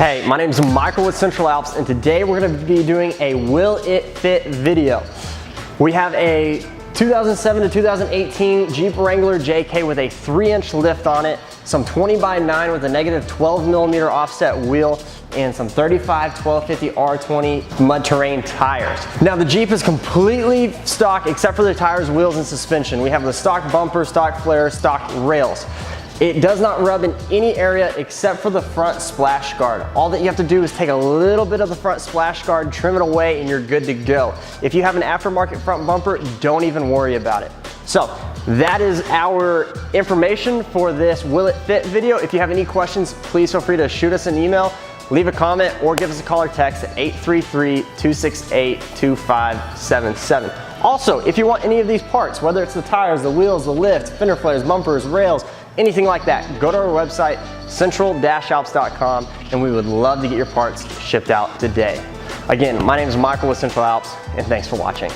Hey, my name is Michael with Central Alps, and today we're going to be doing a Will It Fit video. We have a 2007 to 2018 Jeep Wrangler JK with a 3-inch lift on it, some 20x9 with a negative 12mm offset wheel, and some 35 1250 R20 mud terrain tires. Now the Jeep is completely stock except for the tires, wheels, and suspension. We have the stock bumper, stock flares, stock rails. It does not rub in any area except for the front splash guard. All that you have to do is take a little bit of the front splash guard, trim it away, and you're good to go. If you have an aftermarket front bumper, don't even worry about it. So that is our information for this Will It Fit video. If you have any questions, please feel free to shoot us an email, leave a comment, or give us a call or text at 833-268-2577. Also, if you want any of these parts, whether it's the tires, the wheels, the lift, fender flares, bumpers, rails, anything like that, go to our website, central-alps.com, and we would love to get your parts shipped out today. Again, my name is Michael with Central Alps, and thanks for watching.